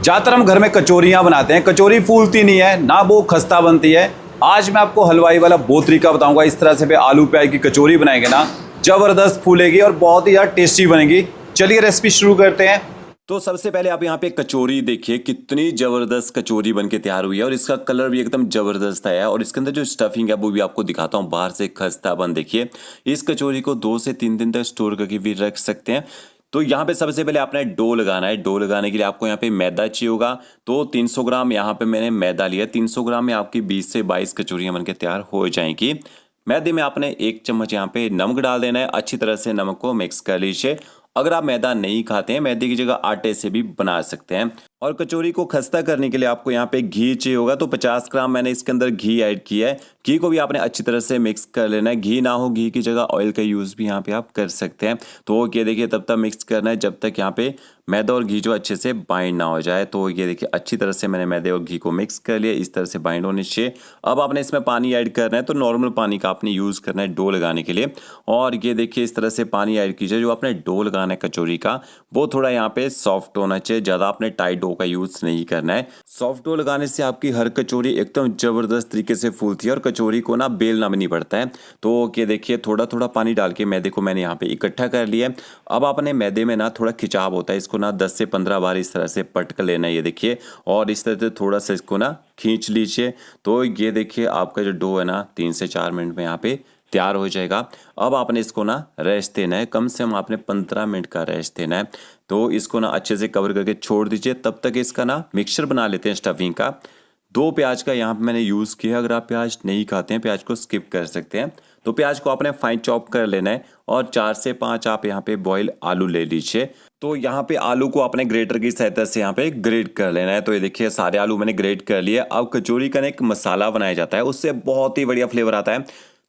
ज़्यादातर हम घर में कचौरियाँ बनाते हैं, कचौरी फूलती नहीं है ना, वो खस्ता बनती है। आज मैं आपको हलवाई वाला बहुत तरीका बताऊंगा। इस तरह से भी आलू प्याज की कचौरी बनाएंगे ना, ज़बरदस्त फूलेगी और बहुत ही यार टेस्टी बनेगी। चलिए रेसिपी शुरू करते हैं। तो सबसे पहले आप यहाँ पे कचौरी देखिए, कितनी ज़बरदस्त कचौरी बनके तैयार हुई है और इसका कलर भी एकदम ज़बरदस्त आया है। और इसके अंदर जो स्टफिंग है वो भी आपको दिखाता हूँ, बाहर से खस्ता बन। देखिए इस कचौरी को 2 से 3 दिन तक स्टोर करके भी रख सकते हैं। तो यहाँ पे सबसे पहले आपने डो लगाना है। डो लगाने के लिए आपको यहाँ पे मैदा चाहिए होगा। तो 300 ग्राम यहाँ पे मैंने मैदा लिया। 300 ग्राम में आपकी 20 से 22 कचौरियाँ बनके तैयार हो जाएंगी। मैदे में आपने 1 चम्मच यहाँ पे नमक डाल देना है। अच्छी तरह से नमक को मिक्स कर लीजिए। अगर आप मैदा नहीं खाते हैं, मैदे की जगह आटे से भी बना सकते हैं। और कचौरी को खस्ता करने के लिए आपको यहाँ पे घी चाहिए होगा। तो 50 ग्राम मैंने इसके अंदर घी ऐड किया है। घी को भी आपने अच्छी तरह से मिक्स कर लेना है। घी ना हो, घी की जगह ऑयल का यूज़ भी यहाँ पे आप कर सकते हैं। तो ये देखिए तब तक मिक्स करना है जब तक यहाँ पे मैदा और घी जो अच्छे से बाइंड ना हो जाए। तो ये देखिए अच्छी तरह से मैंने मैदे और घी को मिक्स कर लिया, इस तरह से बाइंड होने चाहिए। अब आपने इसमें पानी ऐड करना है। तो नॉर्मल पानी का आपने यूज़ करना है डो लगाने के लिए। और ये देखिए इस तरह से पानी ऐड कीजिए। जो आपने डो लगाना है कचौरी का, वो थोड़ा यहाँ पे सॉफ्ट होना चाहिए। ज़्यादा आपने टाइट डो का यूज़ नहीं करना है। सॉफ्ट डो लगाने से आपकी हर कचौरी एकदम ज़बरदस्त तरीके से फूलती है और कचौरी को ना बेलना भी नहीं पड़ता है। तो ये देखिए थोड़ा थोड़ा पानी डाल के मैदे को मैंने यहाँ पे इकट्ठा कर लिया है। अब आपने मैदे में ना थोड़ा खिंचाव होता है, इसको ना 10 से 15 बार इस तरह से पटक लेना है। ये देखिए, और इस तरह से थोड़ा सा इसको ना खींच लीजिए। तो ये देखिए आपका जो डो है ना 3 से 4 मिनट में यहाँ पे तैयार हो जाएगा। अब आपने इसको ना रेस्ट देना है, कम से कम आपने 15 मिनट का रेस्ट देना है। तो इसको ना अच्छे से कवर करके छोड़ दीजिए। तब तक इसका ना मिक्सचर बना लेते हैं स्टफिंग का। 2 प्याज का यहाँ पे मैंने यूज़ किया। अगर आप प्याज नहीं खाते हैं, प्याज को स्किप कर सकते हैं। तो प्याज को आपने फाइन चॉप कर लेना है और 4 से 5 आप यहाँ पे बॉयल आलू ले लीजिए। तो यहाँ पे आलू को आपने ग्रेटर की सहायता से यहाँ पे ग्रेट कर लेना है। तो ये देखिए सारे आलू मैंने ग्रेट कर लिए। अब कचौरी का एक मसाला बनाया जाता है, उससे बहुत ही बढ़िया फ्लेवर आता है।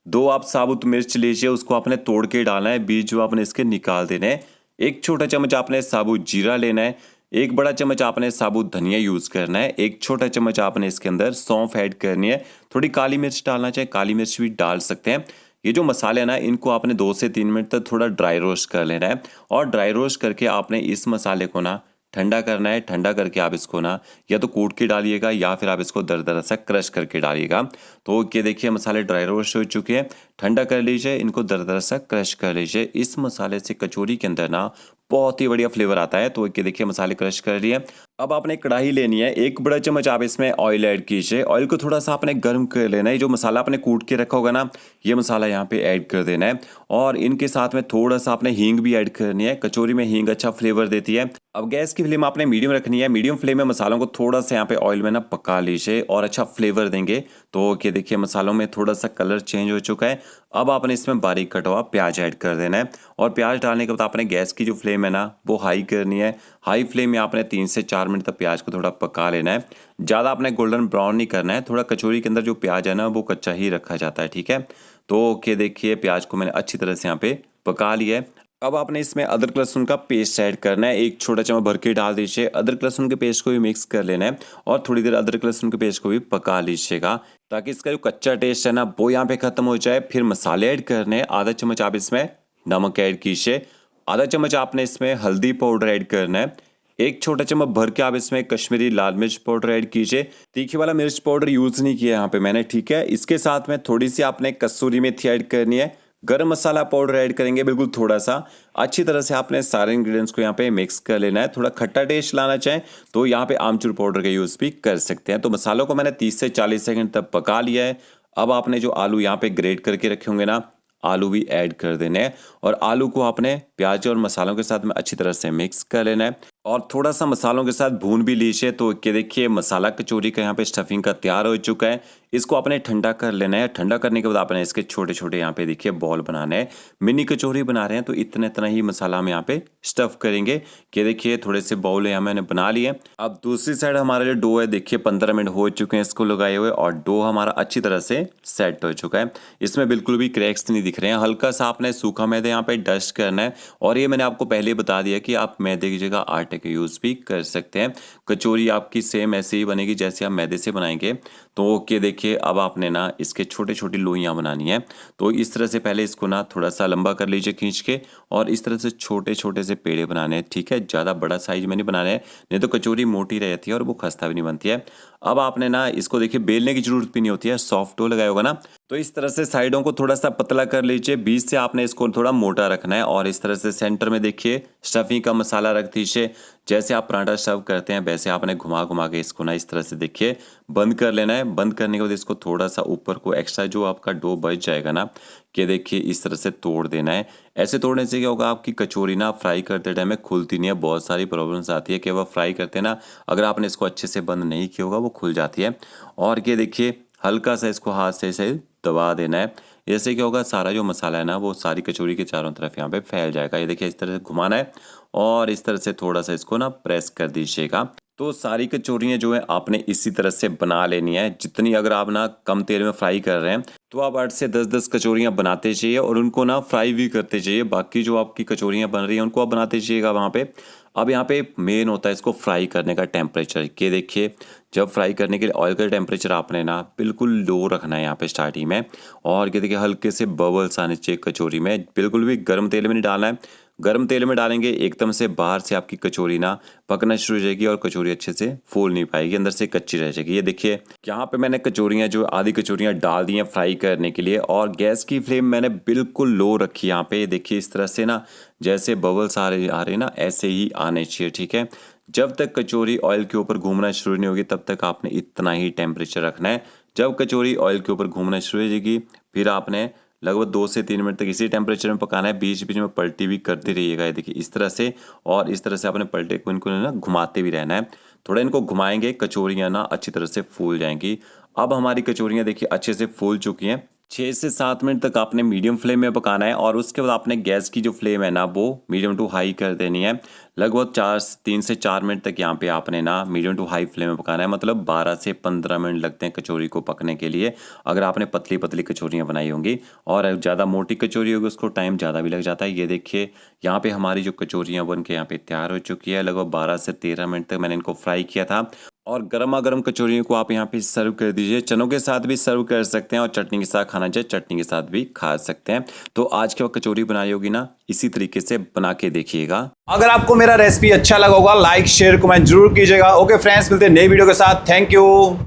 2 आप साबुत मिर्च लीजिए, उसको आपने तोड़ के डालना है, बीज जो आपने इसके निकाल देने हैं। 1 छोटा चम्मच आपने साबुत जीरा लेना है। 1 बड़ा चम्मच आपने साबुत धनिया यूज़ करना है। 1 छोटा चम्मच आपने इसके अंदर सौंफ ऐड करनी है। थोड़ी काली मिर्च डालना चाहे काली मिर्च भी डाल सकते हैं। ये जो मसाले हैं ना, इनको आपने 2 से 3 मिनट तक थोड़ा ड्राई रोस्ट कर लेना है। और ड्राई रोस्ट करके आपने इस मसाले को ना ठंडा करना है। ठंडा करके आप इसको ना या तो कूट के डालिएगा या फिर आप इसको दरदरा सा क्रश करके डालिएगा। तो ये देखिए मसाले ड्राई रोस्ट हो चुके हैं। ठंडा कर लीजिए, इनको दरदरा सा क्रश कर लीजिए। इस मसाले से कचौरी के अंदर ना बहुत ही बढ़िया फ्लेवर आता है। तो ये देखिए मसाले क्रश कर लिए। अब आपने कढ़ाई लेनी है। 1 बड़ा चम्मच आप इसमें ऑयल ऐड कीजिए। ऑयल को थोड़ा सा आपने गर्म कर लेना है। जो मसाला आपने कूट के रखा होगा ना, ये मसाला यहाँ पे ऐड कर देना है। और इनके साथ में थोड़ा सा आपने हींग भी ऐड करनी है। कचौरी में हींग अच्छा फ्लेवर देती है। अब गैस की फ्लेम आपने मीडियम रखनी है। मीडियम फ्लेम में मसालों को थोड़ा सा यहाँ पे ऑयल में ना पका लीजिए और अच्छा फ्लेवर देंगे। तो ये देखिए मसालों में थोड़ा सा कलर चेंज हो चुका है। अब आपने इसमें बारीक कटा हुआ प्याज ऐड कर देना है। और प्याज डालने के बाद आपने गैस की जो फ्लेम है ना, वो हाई करनी है। हाई फ्लेम में आपने 3 से 4 मिनट तक प्याज को थोड़ा पका लेना है। ज़्यादा आपने गोल्डन ब्राउन नहीं करना है। थोड़ा कचौरी के अंदर जो प्याज है ना, वो कच्चा ही रखा जाता है, ठीक है। तो ये देखिए प्याज को मैंने अच्छी तरह से यहाँ पे पका लिया है। अब आपने इसमें अदरक लहसुन का पेस्ट ऐड करना है। 1 छोटा चम्मच भर के डाल दीजिए। अदरक लहसुन के पेस्ट को भी मिक्स कर लेना है और थोड़ी देर अदरक लहसुन के पेस्ट को भी पका लीजिएगा, ताकि इसका जो कच्चा टेस्ट है ना, वो यहाँ पे खत्म हो जाए। फिर मसाले ऐड करने हैं। आधा चम्मच आप इसमें नमक ऐड कीजिए। आधा चम्मच आपने इसमें हल्दी पाउडर ऐड करना है। 1 छोटा चम्मच भर के आप इसमें कश्मीरी लाल मिर्च पाउडर ऐड कीजिए। तीखे वाला मिर्च पाउडर यूज़ नहीं किया यहाँ पे मैंने, ठीक है। इसके साथ में थोड़ी सी आपने कसूरी मेथी ऐड करनी है। गरम मसाला पाउडर ऐड करेंगे बिल्कुल थोड़ा सा। अच्छी तरह से आपने सारे इंग्रेडिएंट्स को यहाँ पे मिक्स कर लेना है। थोड़ा खट्टा टेस्ट लाना चाहें तो यहाँ पे आमचूर पाउडर का यूज़ भी कर सकते हैं। तो मसालों को मैंने 30 से 40 सेकंड तक पका लिया है। अब आपने जो आलू यहाँ पे ग्रेट करके रखे होंगे ना, आलू भी ऐड कर देने हैं। और आलू को आपने प्याज और मसालों के साथ में अच्छी तरह से मिक्स कर लेना है और थोड़ा सा मसालों के साथ भून भी लीजिए। तो ये देखिए मसाला कचौरी का यहाँ पे स्टफिंग का तैयार हो चुका है। इसको आपने ठंडा कर लेना है। ठंडा करने के बाद आपने इसके छोटे छोटे यहाँ पे देखिए बॉल बनाने हैं। मिनी कचौरी बना रहे हैं तो इतना इतना ही मसाला हम यहाँ पे स्टफ करेंगे। ये देखिए थोड़े से बाउल यहाँ मैंने बना लिए। अब दूसरी साइड हमारा जो डो है, देखिए 15 मिनट हो चुके हैं इसको लगाए हुए और डो हमारा अच्छी तरह से सेट हो चुका है। इसमें बिल्कुल भी क्रैक्स नहीं दिख रहे हैं। हल्का सा आपने सूखा मैदा यहाँ पे डस्ट करना है। और ये मैंने आपको पहले बता दिया कि आप मैदे की जगह आटे आटे का यूज़ भी कर सकते हैं। कचौरी आपकी सेम ऐसे ही बनेगी जैसे आप मैदे से बनाएंगे। तो ओके, देखिए अब आपने ना इसके छोटे छोटी लोइयाँ बनानी है। तो इस तरह से पहले इसको ना थोड़ा सा लंबा कर लीजिए खींच के, और इस तरह से छोटे छोटे से पेड़े बनाने हैं, ठीक है। ज़्यादा बड़ा साइज में नहीं बनाना है, नहीं तो कचौरी मोटी रहती है और वो खस्ता भी नहीं बनती है। अब आपने ना इसको देखिए बेलने की जरूरत भी नहीं होती है, सॉफ्ट डो लगाया होगा ना, तो इस तरह से साइडों को थोड़ा सा पतला कर लीजिए, बीच से आपने इसको थोड़ा मोटा रखना है, और इस तरह से सेंटर में देखिए स्टफिंग का मसाला रख दीजिए। जैसे आप पराठा सर्व करते हैं वैसे आपने घुमा घुमा के इसको ना इस तरह से देखिए बंद कर लेना है। बंद करने के बाद इसको थोड़ा सा ऊपर को एक्स्ट्रा जो आपका डो बच जाएगा ना, कि देखिए इस तरह से तोड़ देना है। ऐसे तोड़ने से क्या होगा, आपकी कचौरी ना फ्राई करते टाइम में खुलती नहीं है। बहुत सारी प्रॉब्लम्स आती है कि वह फ्राई करते ना, अगर आपने इसको अच्छे से बंद नहीं किया होगा वो खुल जाती है। और ये देखिए हल्का सा इसको हाथ से ऐसे दबा देना है। इससे क्या होगा, सारा जो मसाला है ना वो सारी कचौरी के चारों तरफ यहाँ पे फैल जाएगा। ये देखिए इस तरह से घुमाना है और इस तरह से थोड़ा सा इसको ना प्रेस कर दीजिएगा। तो सारी कचौरियाँ जो है आपने इसी तरह से बना लेनी है। जितनी अगर आप ना कम तेल में फ्राई कर रहे हैं तो आप 8 से 10 कचौरियाँ बनाते जाइए और उनको ना फ्राई भी करते जाइए। बाकी जो आपकी कचौरियाँ बन रही हैं उनको आप बनाते जाइएगा वहाँ पे। अब यहाँ पे मेन होता है इसको फ्राई करने का टेम्परेचर। कि देखिए जब फ्राई करने के लिए ऑयल का टेम्परेचर आपने ना बिल्कुल लो रखना है यहाँ पे स्टार्टिंग में। और ये देखिए हल्के से बबल्स आने चाहिए कचौरी में, बिल्कुल भी गर्म तेल में नहीं डालना है। गर्म तेल में डालेंगे एकदम से बाहर से आपकी कचौरी ना पकना शुरू हो जाएगी और कचौरी अच्छे से फूल नहीं पाएगी, अंदर से कच्ची रह जाएगी। ये देखिए यहाँ पे मैंने कचौरियाँ जो आधी कचौरियाँ डाल दी हैं फ्राई करने के लिए, और गैस की फ्लेम मैंने बिल्कुल लो रखी। यहाँ पे देखिए इस तरह से ना जैसे बबल्स आ रहे ना ऐसे ही आने चाहिए, ठीक है। जब तक कचौरी ऑयल के ऊपर घूमना शुरू नहीं होगी तब तक आपने इतना ही टेम्परेचर रखना है। जब कचौरी ऑयल के ऊपर घूमना शुरू हो जाएगी फिर आपने लगभग 2 से 3 मिनट तक इसी टेम्परेचर में पकाना है। बीच बीच में पलटी भी करते रहिएगा। ये देखिए इस तरह से, और इस तरह से आपने पलटे को इनको ना घुमाते भी रहना है। थोड़ा इनको घुमाएंगे, कचौरियाँ ना अच्छी तरह से फूल जाएंगी। अब हमारी कचौरियाँ देखिए अच्छे से फूल चुकी हैं। 6 से 7 मिनट तक आपने मीडियम फ्लेम में पकाना है, और उसके बाद आपने गैस की जो फ्लेम है ना वो मीडियम टू हाई कर देनी है। लगभग 3 से 4 मिनट तक यहाँ पे आपने ना मीडियम टू हाई फ्लेम में पकाना है। मतलब 12 से 15 मिनट लगते हैं कचौरी को पकने के लिए, अगर आपने पतली पतली कचौरियाँ बनाई होंगी। और ज़्यादा मोटी कचौरी होगी उसको टाइम ज़्यादा भी लग जाता है। ये देखिए यहाँ पे हमारी जो कचौरियाँ बन के यहाँ पे तैयार हो चुकी है। लगभग 12 से 13 मिनट तक मैंने इनको फ्राई किया था, और गर्मा गर्म कचौरियों को आप यहाँ पे सर्व कर दीजिए। चनों के साथ भी सर्व कर सकते हैं, और चटनी के साथ खाना चाहे चटनी के साथ भी खा सकते हैं। तो आज के वक्त कचौरी बनाई होगी ना इसी तरीके से बना के देखिएगा। अगर आपको मेरा रेसिपी अच्छा लगा होगा लाइक शेयर कमेंट जरूर कीजिएगा। ओके फ्रेंड्स, मिलते हैं नई वीडियो के साथ। Thank you.